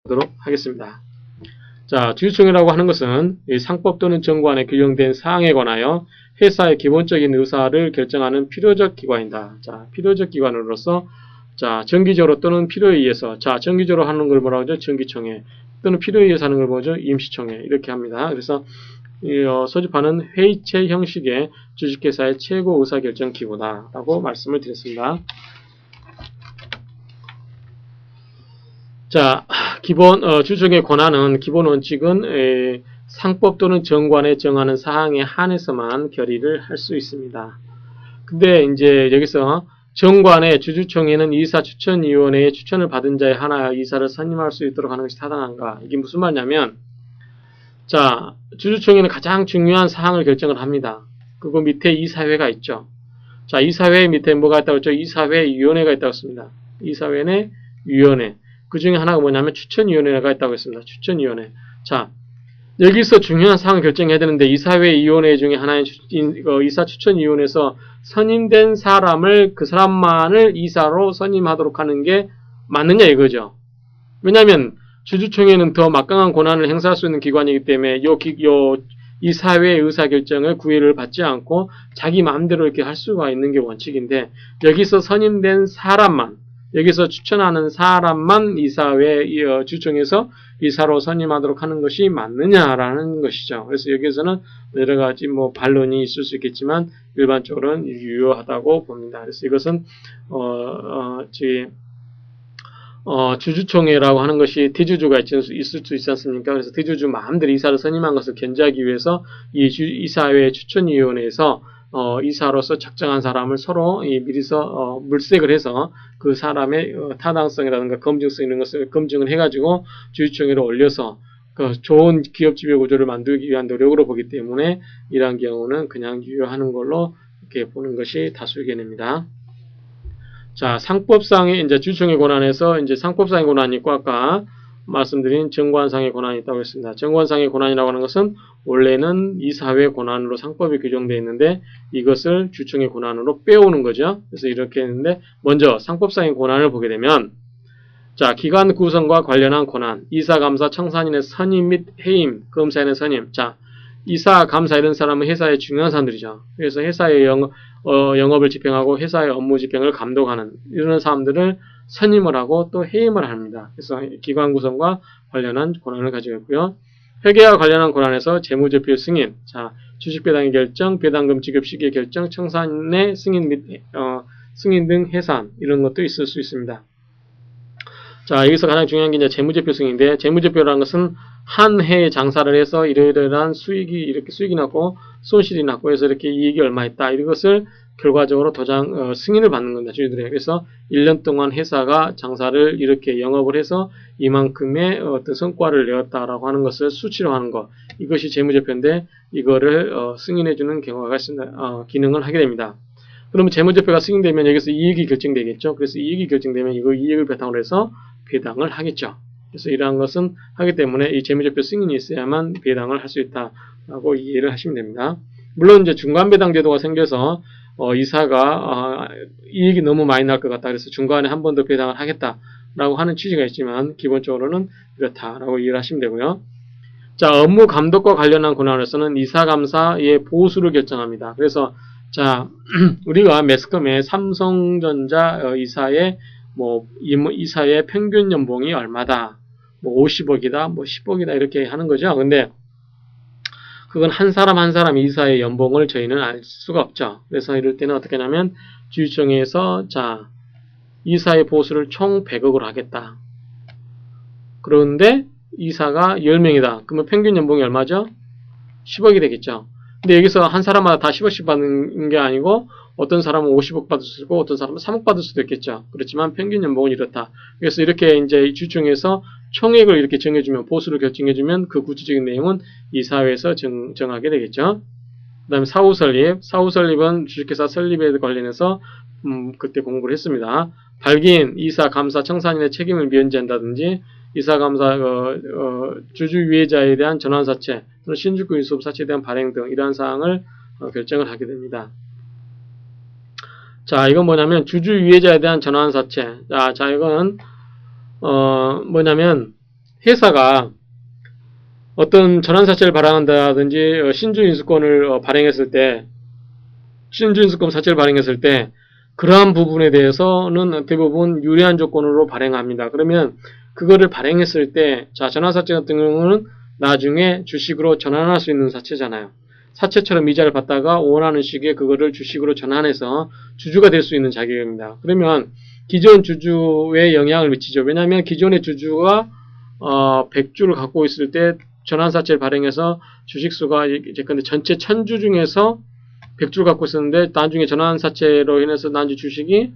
보도록 하겠습니다. 자, 주주총회라고 하는 것은 이 상법 또는 정관에 규정된 사항에 관하여 회사의 기본적인 의사를 결정하는 필요적 기관이다. 자, 필요적 기관으로서 자, 정기적으로 또는 필요에 의해서 자, 정기적으로 하는 걸 뭐라고 하죠? 정기총회 또는 필요에 의해서 하는 걸 뭐죠? 임시총회 이렇게 합니다. 그래서 소집하는 회의체 형식의 주식회사의 최고 의사결정 기구다라고 말씀을 드렸습니다. 자, 기본 주주총회 권한은 기본 원칙은 상법 또는 정관에 정하는 사항에 한해서만 결의를 할 수 있습니다. 근데 이제 여기서 정관의 주주총회는 이사추천위원회의 추천을 받은 자의 하나여 이사를 선임할 수 있도록 하는 것이 타당한가? 이게 무슨 말이냐면, 자, 주주총회는 가장 중요한 사항을 결정을 합니다. 그리고 밑에 이사회가 있죠. 자, 이사회 밑에 뭐가 있다고 했죠? 이사회위원회가 있다고 했습니다. 이사회의 위원회. 그 중에 하나가 뭐냐면 추천위원회가 있다고 했습니다. 추천위원회. 자, 여기서 중요한 사항을 결정해야 되는데 이사회위원회 중에 하나인 이사추천위원회에서 선임된 사람을 그 사람만을 이사로 선임하도록 하는 게 맞느냐 이거죠. 왜냐하면 주주총회는 더 막강한 권한을 행사할 수 있는 기관이기 때문에 이 사회의 의사결정을 구애를 받지 않고 자기 마음대로 이렇게 할 수가 있는 게 원칙인데 여기서 선임된 사람만 여기서 추천하는 사람만 이사회 주총에서 이사로 선임하도록 하는 것이 맞느냐라는 것이죠. 그래서 여기서는 여러 가지 반론이 있을 수 있겠지만 일반적으로는 유효하다고 봅니다. 그래서 이것은 주주총회라고 하는 것이 대주주가 있을 수 있지 않습니까? 그래서 대주주 마음대로 이사를 선임한 것을 견제하기 위해서 이사회 추천위원회에서 이사로서 적정한 사람을 서로 미리서 물색을 해서 그 사람의 타당성이라든가 검증성 이런 것을 검증을 해가지고 주주총회로 올려서 그 좋은 기업 지배 구조를 만들기 위한 노력으로 보기 때문에 이러한 경우는 그냥 유효하는 걸로 이렇게 보는 것이 다수 의견입니다. 자, 상법상의 이제 주주총회 권한에서 이제 상법상의 권한이 있고 아까 말씀드린 정관상의 권한이 있다고 했습니다. 정관상의 권한이라고 하는 것은 원래는 이사회 권한으로 상법이 규정되어 있는데 이것을 주주총회 권한으로 빼오는 거죠. 그래서 이렇게 했는데 먼저 상법상의 권한을 보게 되면 자, 기관 구성과 관련한 권한, 이사, 감사, 청산인의 선임 및 해임, 검사인의 선임. 자, 이사, 감사 이런 사람은 회사의 중요한 사람들이죠. 그래서 회사의 영업을 집행하고 회사의 업무 집행을 감독하는 이런 사람들을 선임을 하고 또 해임을 합니다. 그래서 기관 구성과 관련한 권한을 가지고 있고요. 회계와 관련한 권한에서 재무제표 승인, 자, 주식배당의 결정, 배당금 지급 시기의 결정, 청산의 승인 및 승인 등 해산 이런 것도 있을 수 있습니다. 자, 여기서 가장 중요한 게 이제 재무제표 승인인데 재무제표라는 것은 한 해에 장사를 해서 이러이러한 수익이 났고 손실이 났고 해서 이렇게 이익이 얼마 있다 이것을 결과적으로 도장 승인을 받는 겁니다. 주주들에게. 그래서 1년 동안 회사가 장사를 이렇게 영업을 해서 이만큼의 어떤 성과를 내었다라고 하는 것을 수치로 하는 것 이것이 재무제표인데 이거를 승인해주는 경우가 있습니다. 기능을 하게 됩니다. 그러면 재무제표가 승인되면 여기서 이익이 결정되겠죠. 그래서 이익이 결정되면 이거 이익을 바탕으로 해서 배당을 하겠죠. 그래서 이러한 것은 하기 때문에 이 재무제표 승인이 있어야만 배당을 할 수 있다라고 이해를 하시면 됩니다. 물론 이제 중간 배당 제도가 생겨서 이사가 이익이 너무 많이 날 것 같다. 그래서 중간에 한 번 더 배당을 하겠다라고 하는 취지가 있지만 기본적으로는 이렇다라고 이해를 하시면 되고요. 자, 업무 감독과 관련한 권한으로서는 이사 감사의 보수를 결정합니다. 그래서 자, 우리가 매스컴에 삼성전자 이사의 이사의 평균 연봉이 얼마다, 50억이다, 10억이다 이렇게 하는 거죠. 근데 그건 한 사람 한 사람 이사의 연봉을 저희는 알 수가 없죠. 그래서 이럴 때는 어떻게 하냐면 주주총회에서 자, 이사의 보수를 총 100억으로 하겠다. 그런데 이사가 10명이다. 그러면 평균 연봉이 얼마죠? 10억이 되겠죠. 근데 여기서 한 사람마다 다 10억씩 받는 게 아니고 어떤 사람은 50억 받을 수 있고 어떤 사람은 3억 받을 수도 있겠죠. 그렇지만 평균 연봉은 이렇다. 그래서 이렇게 이제 주중에서 총액을 이렇게 정해주면 보수를 결정해주면 그 구체적인 내용은 이사회에서 정하게 되겠죠. 그 다음에 사후 설립. 사후 설립은 주식회사 설립에 관련해서 그때 공부를 했습니다. 발기인, 이사, 감사, 청산인의 책임을 면제한다든지 이사, 감사, 주주 유해자에 대한 전환사채, 또는 신주권 유수업 사채에 대한 발행 등 이러한 사항을 결정을 하게 됩니다. 자, 이건 뭐냐면 주주 유해자에 대한 전환사채. 자, 이건 뭐냐면 회사가 어떤 전환사채를 발행한다든지 신주인수권을 발행했을 때, 신주인수권 사채를 발행했을 때 그러한 부분에 대해서는 대부분 유리한 조건으로 발행합니다. 그러면 그거를 발행했을 때, 자, 전환사채 같은 경우는 나중에 주식으로 전환할 수 있는 사채잖아요. 사채처럼 이자를 받다가 원하는 시기에 그거를 주식으로 전환해서 주주가 될 수 있는 자격입니다. 그러면 기존 주주에 영향을 미치죠. 왜냐하면 기존의 주주가 100주를 갖고 있을 때 전환사채를 발행해서 주식수가 예컨대 전체 1000주 중에서 100주를 갖고 있었는데 나중에 전환사채로 인해서 나중에 주식이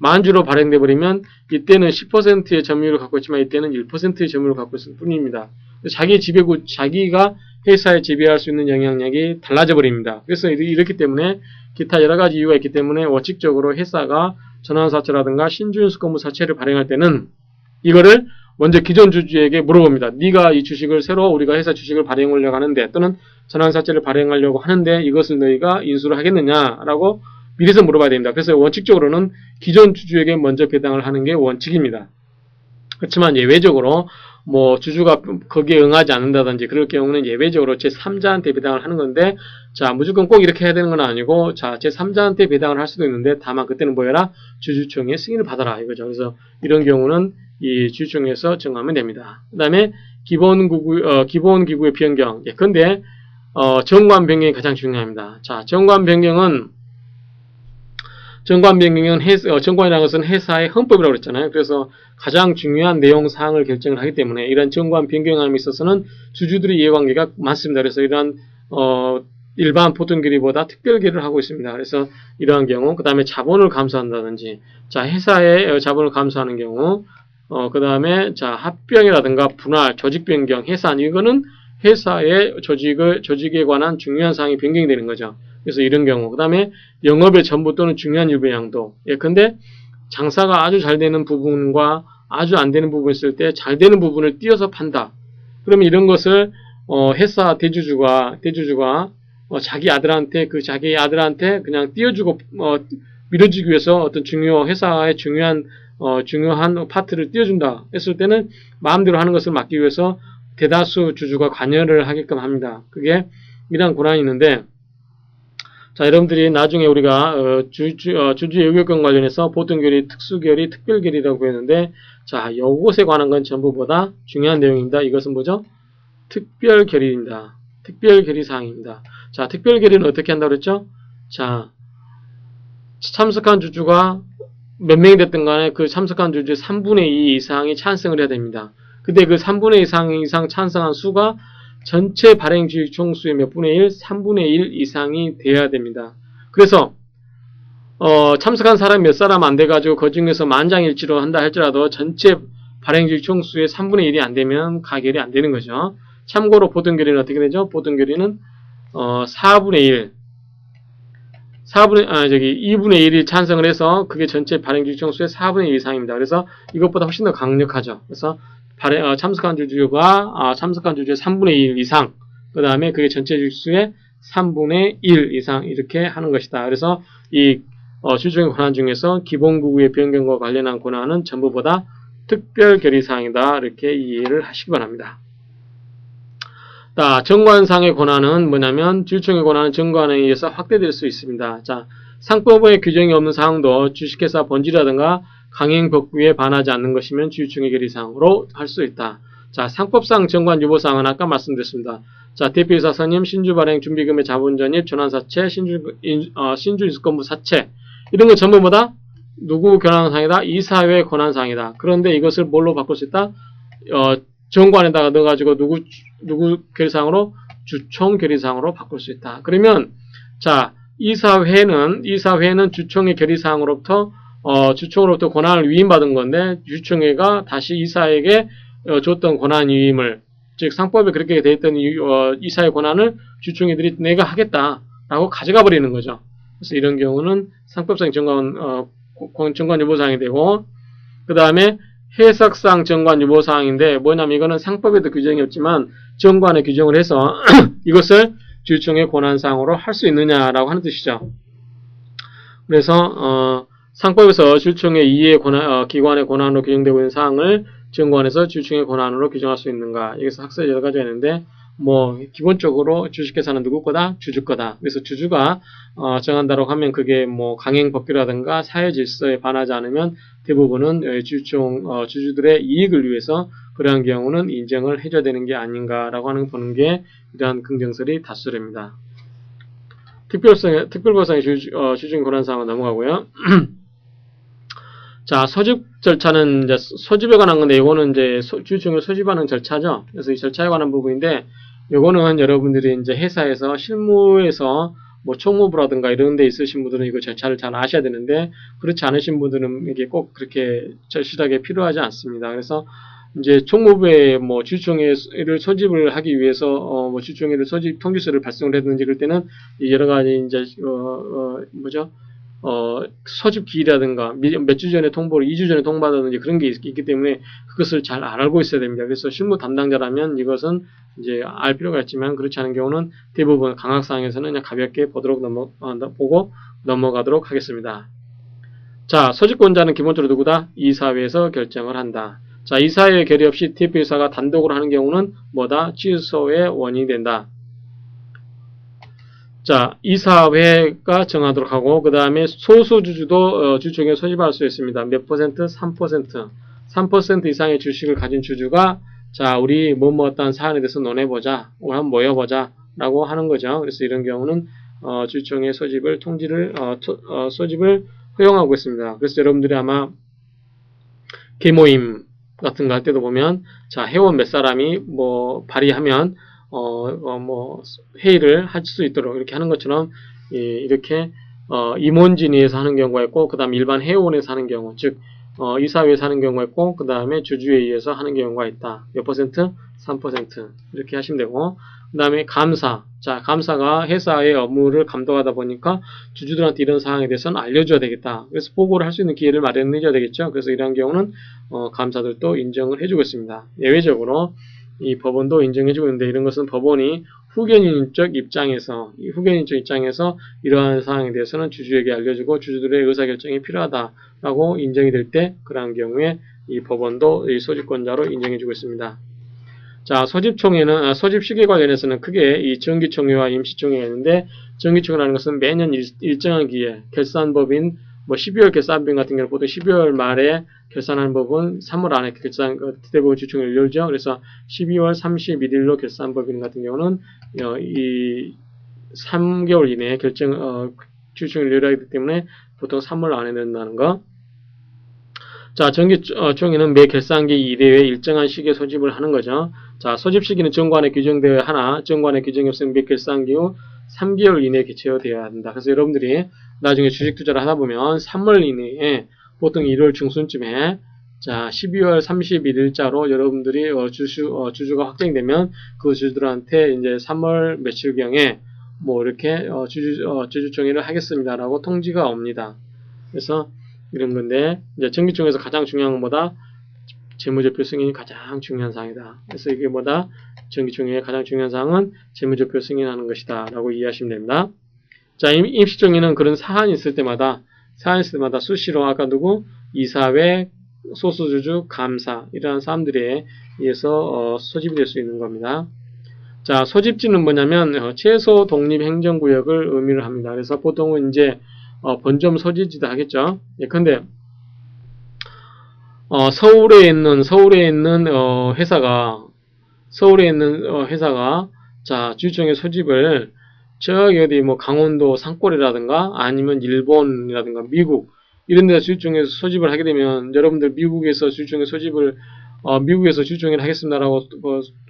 10,000주로 발행돼 버리면 이때는 10%의 점유율을 갖고 있지만 이때는 1%의 점유율을 갖고 있을 뿐입니다. 자기가 회사에 지배할 수 있는 영향력이 달라져 버립니다. 그래서 이렇기 때문에 기타 여러 가지 이유가 있기 때문에 원칙적으로 회사가 전환사채라든가 신주인수권부 사채를 발행할 때는 이거를 먼저 기존 주주에게 물어봅니다. 네가 이 주식을 새로 우리가 회사 주식을 발행하려고 하는데 또는 전환사채를 발행하려고 하는데 이것을 너희가 인수를 하겠느냐라고 미리서 물어봐야 됩니다. 그래서 원칙적으로는 기존 주주에게 먼저 배당을 하는 게 원칙입니다. 그렇지만 예외적으로 뭐 주주가 거기에 응하지 않는다든지 그럴 경우는 예외적으로 제3자한테 배당을 하는 건데, 자, 무조건 꼭 이렇게 해야 되는 건 아니고, 자, 제3자한테 배당을 할 수도 있는데 다만 그때는 뭐 해라? 주주총회 승인을 받아라 이거죠. 그래서 이런 경우는 이 주주총회에서 정하면 됩니다. 그 다음에 기본기구의 변경. 예컨대 정관 변경이 가장 중요합니다. 자, 정관 변경은 정관이라는 것은 회사의 헌법이라고 그랬잖아요. 그래서 가장 중요한 내용사항을 결정을 하기 때문에 이런 정관 변경함에 있어서는 주주들의 이해관계가 많습니다. 그래서 이러한 일반 보통 결의보다 특별 결의를 하고 있습니다. 그래서 이러한 경우, 그 다음에 자본을 감소한다든지, 자, 회사의 자본을 감소하는 경우, 그 다음에 자, 합병이라든가 분할, 조직 변경, 해산, 이거는 회사의 조직에 관한 중요한 사항이 변경이 되는 거죠. 그래서 이런 경우, 그 다음에 영업의 전부 또는 중요한 일부의 양도. 예컨대 장사가 아주 잘 되는 부분과 아주 안 되는 부분이 있을 때 잘 되는 부분을 띄어서 판다. 그러면 이런 것을 회사 대주주가 자기 아들한테 그냥 띄워주고 밀어주기 위해서 어떤 회사의 중요한 파트를 띄워준다 했을 때는 마음대로 하는 것을 막기 위해서 대다수 주주가 관여를 하게끔 합니다. 그게 이러한 권한이 있는데, 자, 여러분들이 나중에 우리가 주주의 의결권 관련해서 보통결의, 특수결의, 특별결의라고 했는데, 자, 이것에 관한 건 전부보다 중요한 내용입니다. 이것은 뭐죠? 특별결의입니다. 특별결의사항입니다. 자, 특별결의는 어떻게 한다고 그랬죠? 자, 참석한 주주가 몇 명이 됐든 간에 그 참석한 주주의 3분의 2 이상이 찬성을 해야 됩니다. 근데 그 3분의 2 이상 찬성한 수가 전체 발행주식 총수의 몇 분의 1? 3분의 1 이상이 되어야 됩니다. 그래서 참석한 사람이 몇 사람 안 돼가지고 그 중에서 만장일치로 한다 할지라도 전체 발행주식 총수의 3분의 1이 안 되면 가결이 안 되는 거죠. 참고로 보통결의는 어떻게 되죠? 보통결의는 2분의 1이 찬성을 해서 그게 전체 발행주식 총수의 4분의 1 이상입니다. 그래서 이것보다 훨씬 더 강력하죠. 그래서 참석한 주주의 3분의 1 이상, 그 다음에 그게 전체 주식수의 3분의 1 이상 이렇게 하는 것이다. 그래서 이 주주의 권한 중에서 기본구구의 변경과 관련한 권한은 전부보다 특별결의사항이다. 이렇게 이해를 하시기 바랍니다. 자, 정관상의 권한은 뭐냐면 주주총회 권한은 정관에 의해서 확대될 수 있습니다. 자, 상법의 규정이 없는 사항도 주식회사 본질이라든가 강행법규에 반하지 않는 것이면 주주총회 결의사항으로 할 수 있다. 자, 상법상 정관 유보사항은 아까 말씀드렸습니다. 자, 대표이사 선임, 신주발행 준비금의 자본전입, 전환사채, 신주인수권부 사채 이런 건 전부보다 누구 권한사항이다? 이사회 권한사항이다. 그런데 이것을 뭘로 바꿀 수 있다? 정관에다가 넣어가지고 누구 결의사항으로? 주총 결의사항으로 바꿀 수 있다. 그러면 자, 이사회는 주총의 결의사항으로부터 주총으로부터 권한을 위임받은 건데 주총회가 다시 이사에게 줬던 권한 위임을, 즉 상법에 그렇게 되어 있던 이사의 권한을 주총회들이 내가 하겠다라고 가져가 버리는 거죠. 그래서 이런 경우는 상법상 정관 유보사항이 되고, 그 다음에 해석상 정관 유보사항인데 뭐냐면 이거는 상법에도 규정이 없지만 정관에 규정을 해서 이것을 주총의 권한사항으로 할 수 있느냐라고 하는 뜻이죠. 그래서 상법에서 주총의 기관의 권한으로 규정되고 있는 사항을 정관에서 주주총회 권한으로 규정할 수 있는가? 여기서 학설이 여러 가지가 있는데 뭐 기본적으로 주식회사는 누구 거다? 주주 거다. 그래서 주주가 정한다라고 하면 그게 뭐 강행 법규라든가 사회 질서에 반하지 않으면 대부분은 주주들의 이익을 위해서 그러한 경우는 인정을 해줘야 되는 게 아닌가라고 하는 보는 게 이러한 긍정설이 다수랍니다. 특별보상의 주주증 권한사항은 넘어가고요. 자, 소집 절차는 이제 소집에 관한 건데, 이거는 이제 주주증을 소집하는 절차죠. 그래서 이 절차에 관한 부분인데, 요거는 여러분들이 이제 회사에서 실무에서 뭐 총무부라든가 이런 데 있으신 분들은 이거 절차를 잘 아셔야 되는데, 그렇지 않으신 분들은 이게 꼭 그렇게 절실하게 필요하지 않습니다. 그래서 이제 총무부에 뭐 주주총회를 소집을 하기 위해서 뭐 주주총회를 소집 통지서를 발송을 했는지 그럴 때는 여러 가지 이제 소집 기일이라든가 몇 주 전에 통보를 2주 전에 통보하다든지 그런 게 있기 때문에 그것을 잘 알고 있어야 됩니다. 그래서 실무 담당자라면 이것은 이제 알 필요가 있지만 그렇지 않은 경우는 대부분 강학사항에서는 그냥 가볍게 보고 넘어가도록 하겠습니다. 자, 소집권자는 기본적으로 누구다? 이사회에서 결정을 한다. 자, 이사회 결의 없이 대표이사가 단독으로 하는 경우는 뭐다? 취소의 원인이 된다. 자, 이사회가 정하도록 하고 그 다음에 소수주주도 주주총회에 소집할 수 있습니다. 몇 퍼센트? 3%. 3% 이상의 주식을 가진 주주가 자, 우리 어떤 사안에 대해서 논해보자. 우리 한번 모여보자. 라고 하는 거죠. 그래서 이런 경우는 주주총회 소집을 소집을 허용하고 있습니다. 그래서 여러분들이 아마 개모임 같은 거 할 때도 보면 자, 회원 몇 사람이 뭐 발의하면 뭐 회의를 할 수 있도록 이렇게 하는 것처럼 이렇게 임원진위에서 하는 경우가 있고 그 다음 일반 회원에서 하는 경우 즉 이사회에서 하는 경우가 있고 그 다음에 주주회의에서 하는 경우가 있다. 몇 퍼센트? 3% 이렇게 하시면 되고 그 다음에 감사. 자, 감사가 회사의 업무를 감독하다 보니까 주주들한테 이런 사항에 대해서는 알려줘야 되겠다. 그래서 보고를 할 수 있는 기회를 마련해줘야 되겠죠. 그래서 이러한 경우는 감사들도 인정을 해주고 있습니다. 예외적으로 이 법원도 인정해주고 있는데 이런 것은 법원이 후견인적 입장에서 이러한 사항에 대해서는 주주에게 알려주고 주주들의 의사결정이 필요하다라고 인정이 될 때 그러한 경우에 이 법원도 이 소집권자로 인정해주고 있습니다. 자, 소집총회는 소집 시기에 관련해서는 크게 이 정기총회와 임시총회가 있는데 정기총회라는 것은 매년 일정한 기회 결산법인 뭐 12월 결산법인 같은 경우는 보통 12월 말에 결산하는 법은 3월 안에 대부분 주총회를 열죠. 그래서 12월 31일로 결산법인 같은 경우는 이 3개월 이내에 주총회를 열어야 하기 때문에 보통 3월 안에 된다는 거. 자, 정기총회는 매 결산기 이내에 일정한 시기에 소집을 하는 거죠. 자, 소집 시기는 정관에 규정되어야 하나, 정관에 규정이 없으면 매 결산기 후 3개월 이내에 개최되어야 한다. 그래서 여러분들이 나중에 주식 투자를 하다 보면 3월 이내에 보통 1월 중순쯤에 자, 12월 31일자로 여러분들이 주주가 확정되면 그 주주들한테 이제 3월 며칠경에 뭐 이렇게 주주총회를 하겠습니다라고 통지가 옵니다. 그래서 이런 건데 이제 정기총회에서 가장 중요한 것보다 재무제표 승인이 가장 중요한 사항이다. 그래서 이게 뭐다? 정기총회의 가장 중요한 사항은 재무제표 승인하는 것이다 라고 이해하시면 됩니다. 자, 임시총회는 그런 사안이 있을 때마다 수시로 아까 누구? 이사회, 소수주주, 감사 이러한 사람들에 의해서 소집이 될 수 있는 겁니다. 자, 소집지는 뭐냐면 최소 독립행정구역을 의미를 합니다. 그래서 보통은 이제 본점 소집지도 하겠죠. 예컨대 서울에 있는 회사가 자, 주주총회 소집을 저기 어디 뭐 강원도 산골이라든가 아니면 일본이라든가 미국 이런 데서 주주총회 소집을 하게 되면 여러분들 미국에서 주주총회 주주총회를 하겠습니다라고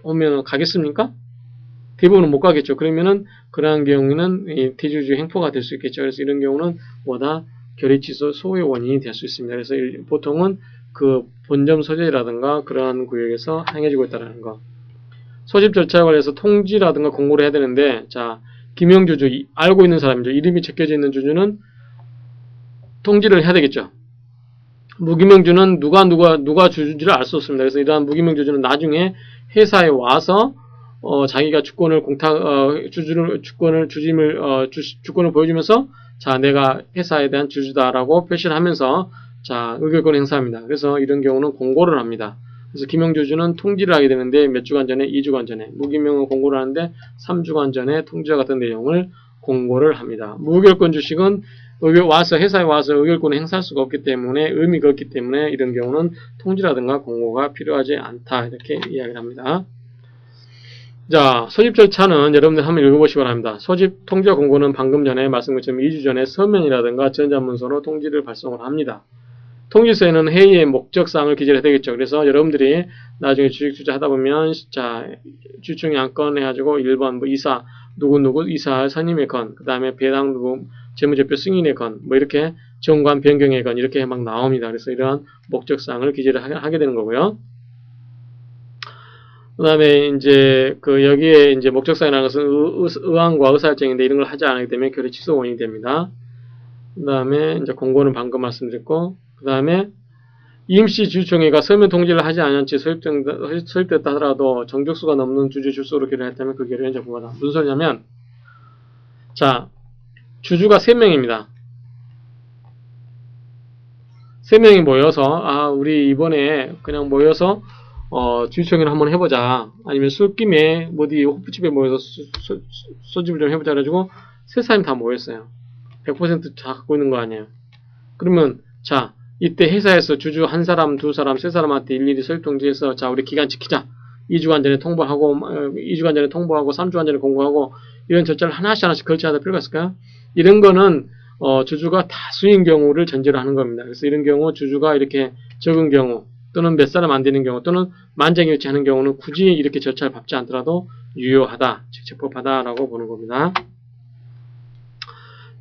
오면 가겠습니까? 대부분은 못 가겠죠. 그러면은 그러한 경우는 이 대주주 횡포가 될 수 있겠죠. 그래서 이런 경우는 뭐다? 결의 취소 소의 원인이 될 수 있습니다. 그래서 보통은 그 본점 소재라든가 그러한 구역에서 행해지고 있다는 거. 소집 절차에 관해서 통지라든가 공고를 해야 되는데, 자, 기명주주, 알고 있는 사람이죠. 이름이 적혀져 있는 주주는 통지를 해야 되겠죠. 무기명주는 누가 주주를 알 수 없습니다. 그래서 이러한 무기명주주는 나중에 회사에 와서 자기가 주권을 보여주면서 자, 내가 회사에 대한 주주다라고 표시를 하면서 자, 의결권 행사합니다. 그래서 이런 경우는 공고를 합니다. 그래서 김영주주는 통지를 하게 되는데 몇 주간 전에, 2주간 전에, 무기명은 공고를 하는데 3주간 전에 통지와 같은 내용을 공고를 합니다. 무결권 주식은 회사에 와서 의결권을 행사할 수가 없기 때문에, 의미가 없기 때문에 이런 경우는 통지라든가 공고가 필요하지 않다. 이렇게 이야기를 합니다. 자, 소집 절차는 여러분들 한번 읽어보시기 바랍니다. 소집 통지와 공고는 방금 전에 말씀드린 것처럼 2주 전에 서면이라든가 전자문서로 통지를 발송을 합니다. 통지서에는 회의의 목적사항을 기재를 해야 되겠죠. 그래서 여러분들이 나중에 주식 투자하다 보면, 자, 주총이 안건 해가지고 1번 뭐 이사, 누구 이사 선임의 건, 그 다음에 배당 누구 재무제표 승인의 건, 뭐 이렇게 정관 변경의 건, 이렇게 막 나옵니다. 그래서 이러한 목적사항을 기재를 하게 되는 거고요. 그 다음에 이제 여기에 이제 목적사항이라는 것은 의안과 의사일정인데 이런 걸 하지 않기 때문에 결의 취소 원인이 됩니다. 그 다음에 이제 공고는 방금 말씀드렸고, 그 다음에 임시 주주총회가 서면 통지를 하지 않은 채 소집됐다 하더라도 정족수가 넘는 주주 주소로 결의했다면 그 결의는 적부하다. 무슨 소리냐면, 자, 주주가 3명입니다. 3명이 모여서, 우리 이번에 그냥 모여서 주주총회를 한번 해보자. 아니면 술김에 어디 호프집에 모여서 소집을 좀 해보자. 그래가지고 세 사람이 다 모였어요. 100% 다 갖고 있는 거 아니에요. 그러면 자, 이때 회사에서 주주 한 사람, 두 사람, 세 사람한테 일일이 소집 통지해서, 자, 우리 기간 지키자. 2주간 전에 통보하고, 2주간 전에 통보하고, 3주간 전에 공고하고, 이런 절차를 하나씩 걸쳐야 필요가 있을까요? 이런 거는 주주가 다수인 경우를 전제로 하는 겁니다. 그래서 이런 경우 주주가 이렇게 적은 경우, 또는 몇 사람 안 되는 경우, 또는 만장일치하는 경우는 굳이 이렇게 절차를 밟지 않더라도 유효하다, 즉 적법하다라고 보는 겁니다.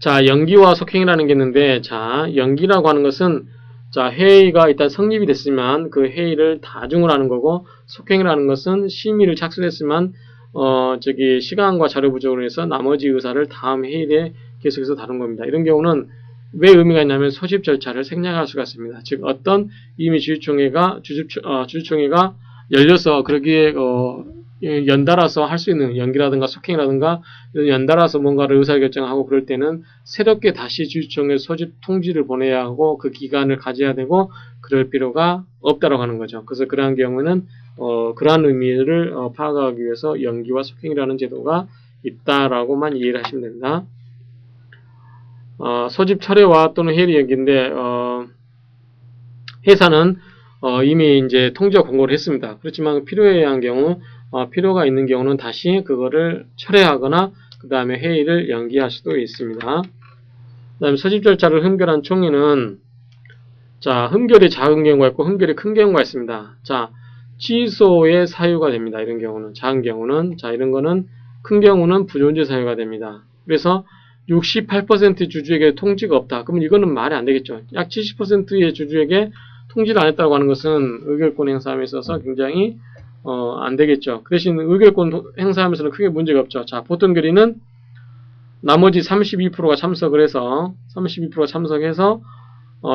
자, 연기와 속행이라는 게 있는데, 자, 연기라고 하는 것은, 자, 회의가 일단 성립이 됐으면 그 회의를 다중을 하는 거고, 속행이라는 것은 심의를 착수했으면 시간과 자료 부족으로 해서 나머지 의사를 다음 회의에 계속해서 다룬 겁니다. 이런 경우는 왜 의미가 있냐면 소집 절차를 생략할 수가 있습니다. 즉, 어떤 이미 주주총회가 열려서 그러기에 연달아서 할 수 있는 연기라든가 속행이라든가 이런 연달아서 뭔가를 의사결정하고 그럴 때는 새롭게 다시 주주총회 소집 통지를 보내야 하고 그 기간을 가져야 되고 그럴 필요가 없다라고 하는 거죠. 그래서 그러한 경우는 그러한 의미를 파악하기 위해서 연기와 속행이라는 제도가 있다라고만 이해를 하시면 됩니다. 소집 철회와 또는 해리 연기인데 회사는 이미 이제 통지와 공고를 했습니다. 그렇지만 필요해야 한 경우, 필요가 있는 경우는 다시 그거를 철회하거나 그 다음에 회의를 연기할 수도 있습니다. 그 다음에 소집 절차를 흠결한 총회는, 자, 흠결이 작은 경우가 있고 흠결이 큰 경우가 있습니다. 자, 취소의 사유가 됩니다. 이런 경우는, 작은 경우는, 자, 이런 거는, 큰 경우는 부존재 사유가 됩니다. 그래서 68% 주주에게 통지가 없다. 그러면 이거는 말이 안 되겠죠. 약 70%의 주주에게 통지를 안 했다고 하는 것은 의결권 행사함에 있어서 굉장히 안 되겠죠. 그 대신 의결권 행사하면서는 크게 문제가 없죠. 자, 보통 결의는 나머지 32%가 참석을 해서 32%가 참석해서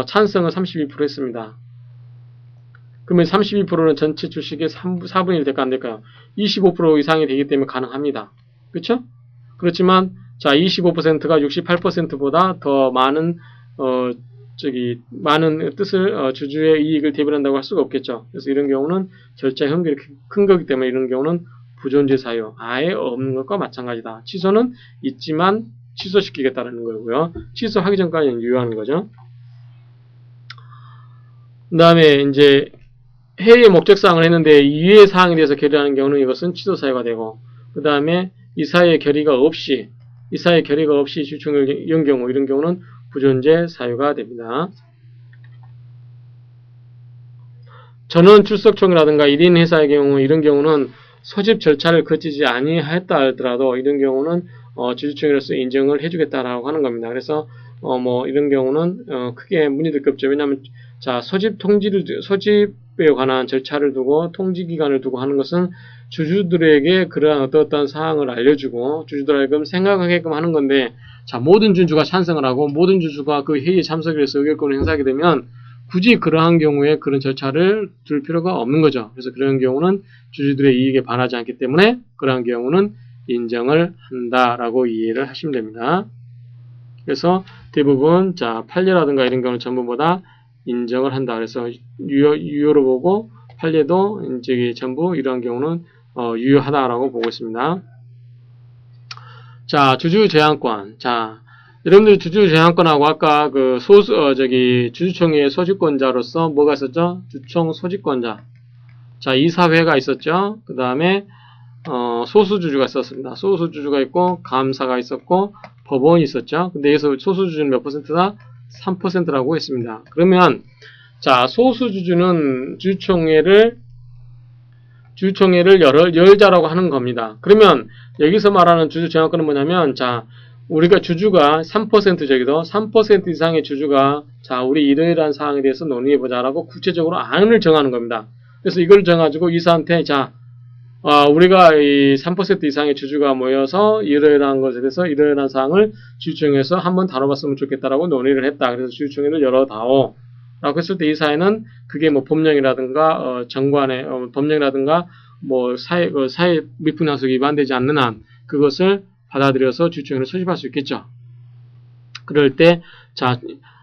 찬성은 32% 했습니다. 그러면 32%는 전체 주식의 4분의 1 될까 안 될까요? 25% 이상이 되기 때문에 가능합니다. 그렇죠? 그렇지만 자, 25%가 68%보다 더 많은 많은 뜻을 주주의 이익을 대변한다고 할 수가 없겠죠. 그래서 이런 경우는 절차의 흠결이 큰 거기 때문에 이런 경우는 부존재 사유, 아예 없는 것과 마찬가지다. 취소는 있지만 취소시키겠다는 거고요. 취소하기 전까지는 유효하는 거죠. 그 다음에 이제 회의의 목적사항을 했는데 이외의 사항에 대해서 결의하는 경우는 이것은 취소 사유가 되고, 그 다음에 이 사이에 결의가 없이 주총을 연 경우, 이런 경우는 부존재 사유가 됩니다. 전원 출석총이라든가 1인 회사의 경우, 이런 경우는 소집 절차를 거치지 아니하였다 하더라도 이런 경우는 주주총회로서 인정을 해주겠다라고 하는 겁니다. 그래서 이런 경우는 크게 문제될 게 없죠. 왜냐하면 자, 소집에 관한 절차를 두고 통지 기간을 두고 하는 것은 주주들에게 그러한 어떠한 사항을 알려주고 주주들 하여금 생각하게끔 하는 건데, 자, 모든 주주가 찬성을 하고 모든 주주가 그 회의에 참석을 해서 의결권을 행사하게 되면 굳이 그러한 경우에 그런 절차를 둘 필요가 없는 거죠. 그래서 그런 경우는 주주들의 이익에 반하지 않기 때문에 그러한 경우는 인정을 한다라고 이해를 하시면 됩니다. 그래서 대부분 자, 판례라든가 이런 경우는 전부보다 인정을 한다. 그래서 유효로 보고 판례도 이제 전부 이러한 경우는 유효하다라고 보고 있습니다. 자, 주주 제한권. 자, 여러분들 주주 제한권하고 아까 그 주주총회의 소집권자로서 뭐가 있었죠? 주총 소집권자. 자, 이사회가 있었죠. 그 다음에 소수주주가 있었습니다. 소수주주가 있고 감사가 있었고 법원이 있었죠. 근데 여기서 소수주주는 몇 퍼센트다? 3%라고 했습니다. 그러면 자, 소수주주는 주주총회를 열자라고 하는 겁니다. 그러면 여기서 말하는 주주 제한권은 뭐냐면, 자, 우리가 주주가 3% 저기도 3% 이상의 주주가 자, 우리 이러이러한 사항에 대해서 논의해보자라고 구체적으로 안을 정하는 겁니다. 그래서 이걸 정가지고 이사한테 자, 우리가 이 3% 이상의 주주가 모여서 이러이러한 것에 대해서 이러이러한 사항을 주주총회에서 한번 다뤄봤으면 좋겠다라고 논의를 했다. 그래서 주주총회를 열어다오. 라고 했을 때 이사회는 그게 뭐 법령이라든가 정관의 법령이라든가 뭐 사회 미풍양속 위반되지 않는 한 그것을 받아들여서 주주총회를 소집할 수 있겠죠. 그럴 때 자,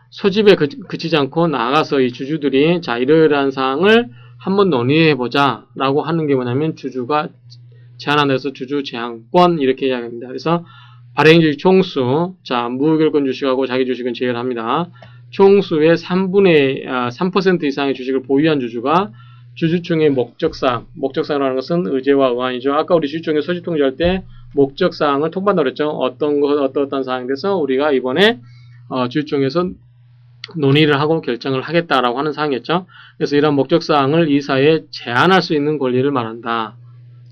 소집에 그치지 않고 나가서 이 주주들이 자, 이러이러한 사항을 한번 논의해보자 라고 하는 게 뭐냐면 주주가 제한한다 해서 주주 제한권 이렇게 이야기합니다. 그래서 발행주식 총수, 자, 무결권 주식하고 자기 주식은 제외합니다. 총수의 3% 이상의 주식을 보유한 주주가 주주총회 목적사항이라는 것은 의제와 의안이죠. 아까 우리 주주총회 소집통지할 때 목적사항을 통반다고 그랬죠. 어떤 사항에 대해서 우리가 이번에 주주총회에서 논의를 하고 결정을 하겠다라고 하는 사항이었죠. 그래서 이런 목적사항을 이사회에 제안할 수 있는 권리를 말한다.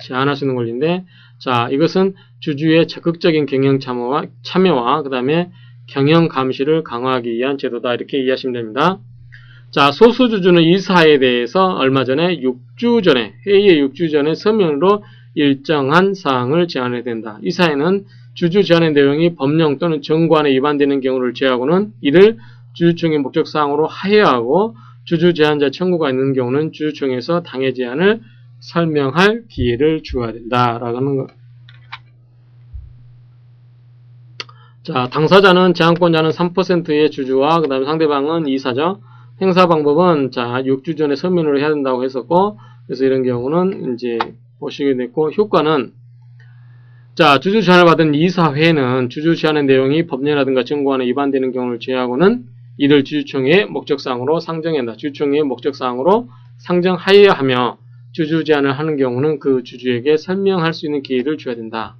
제안할 수 있는 권리인데, 자, 이것은 주주의 적극적인 경영 참여와 그 다음에 경영 감시를 강화하기 위한 제도다. 이렇게 이해하시면 됩니다. 자, 소수주주는 이사에 대해서 얼마 전에 6주 전에, 회의의 6주 전에 서면으로 일정한 사항을 제안해야 된다. 이사회는 주주 제안의 내용이 법령 또는 정관에 위반되는 경우를 제하고는 이를 주주총회 목적사항으로 하회하고 주주 제안자 청구가 있는 경우는 주주총회에서 당해 제안을 설명할 기회를 주어야 된다라고 하는 것. 자, 당사자는 제한권자는 3%의 주주와 그 다음에 상대방은 이사죠. 행사 방법은 자, 6주 전에 서면으로 해야 된다고 했었고, 그래서 이런 경우는 이제 보시게 됐고, 효과는 자, 주주 제안을 받은 이사회는 주주 제안의 내용이 법령이라든가 정관에 위반되는 경우를 제하고는 이를 주주총회의 목적사항으로 상정해야 한다. 주주총회의 목적사항으로 상정하여야 하며 주주 제안을 하는 경우는 그 주주에게 설명할 수 있는 기회를 줘야 된다.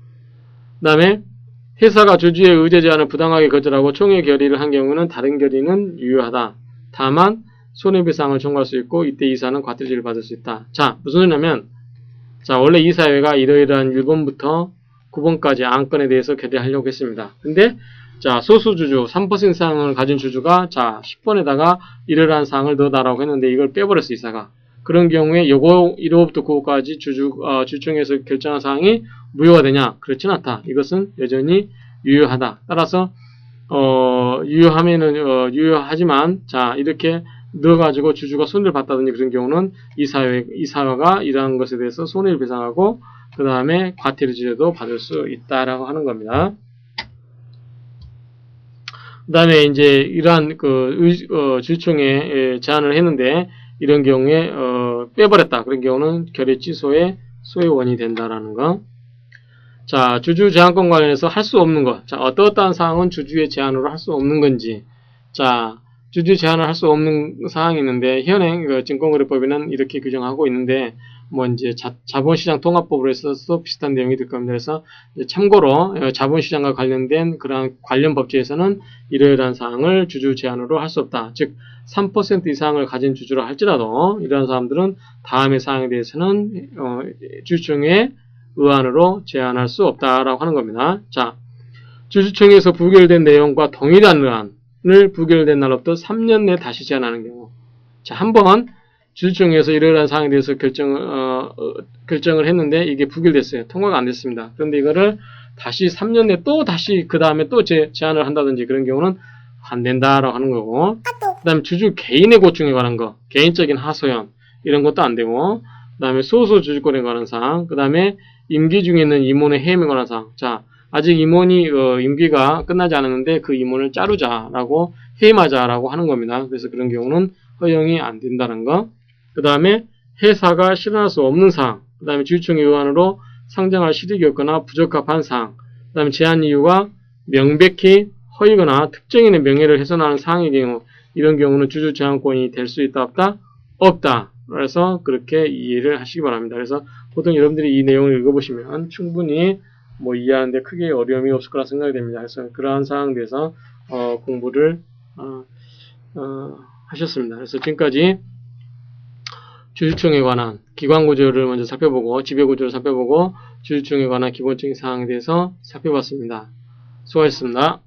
그 다음에 회사가 주주의 의제 제안을 부당하게 거절하고 총회 결의를 한 경우는 다른 결의는 유효하다. 다만 손해배상을 청구할 수 있고 이때 이사는 과태료를 받을 수 있다. 자, 무슨 소리냐면 자, 원래 이사회가 이러이러한 1번부터 9번까지 안건에 대해서 결의하려고 했습니다. 근데 자, 소수주주 3% 이상을 가진 주주가 자, 10번에다가 이러이러한 사항을 넣어달라고 했는데 이걸 빼버렸어, 이사가. 그런 경우에 요거 1호부터 9호까지 주주총회에서 결정한 사항이 무효가 되냐? 그렇진 않다. 이것은 여전히 유효하다. 따라서 유효하지만 자, 이렇게 넣어가지고 주주가 손해를 봤다든지 그런 경우는 이사회가 이러한 것에 대해서 손해를 배상하고 그 다음에 과태료도 받을 수 있다라고 하는 겁니다. 그 다음에 이제 이러한 주주총회에 제안을 했는데 이런 경우에 빼버렸다. 그런 경우는 결의 취소의 소요원이 된다라는 거. 자, 주주 제한권 관련해서 할 수 없는 것. 자, 어떠한 사항은 주주의 제안으로 할 수 없는 건지. 자, 주주 제안을 할 수 없는 사항이 있는데 현행 증권거래법에는 이렇게 규정하고 있는데 뭐 이제 자본시장 통합법으로 해서 비슷한 내용이 될 겁니다. 그래서 참고로 자본시장과 관련된 그런 관련 법제에서는 이러이러한 사항을 주주 제안으로 할 수 없다. 즉 3% 이상을 가진 주주라 할지라도 이러한 사람들은 다음의 사항에 대해서는 주주총회 의안으로 제안할 수 없다라고 하는 겁니다. 자, 주주총회에서 부결된 내용과 동일한 의안을 부결된 날로부터 3년 내에 다시 제안하는 경우. 자, 한번 주주총회에서 이러이러한 사항에 대해서 결정을 했는데 이게 부결됐어요. 통과가 안 됐습니다. 그런데 이거를 다시 3년 내에 또 다시 그 다음에 또 제안을 한다든지 그런 경우는 안 된다라고 하는 거고. 그 다음에 주주 개인의 고충에 관한 거, 개인적인 하소연 이런 것도 안 되고. 그 다음에 소수 주주권에 관한 사항, 그 다음에 임기 중에 있는 임원의 해임에 관한 사항. 자, 아직 임원이 임기가 끝나지 않았는데 그 임원을 자르자라고 해임하자라고 하는 겁니다. 그래서 그런 경우는 허용이 안 된다는 거. 그 다음에 회사가 실현할 수 없는 사항, 그 다음에 주주총회 의안으로 상정할 실익이 없거나 부적합한 사항, 그 다음에 제한 이유가 명백히 허위거나 특정인의 명예를 훼손하는 사항의 경우, 이런 경우는 주주 제한권이 될 수 있다 없다? 없다. 그래서 그렇게 이해를 하시기 바랍니다. 그래서 보통 여러분들이 이 내용을 읽어보시면 충분히 뭐 이해하는데 크게 어려움이 없을 거라 생각이 됩니다. 그래서 그러한 사항에 대해서 공부를 하셨습니다. 그래서 지금까지 주주총회에 관한 기관구조를 먼저 살펴보고 지배구조를 살펴보고 주주총회에 관한 기본적인 사항에 대해서 살펴봤습니다. 수고하셨습니다.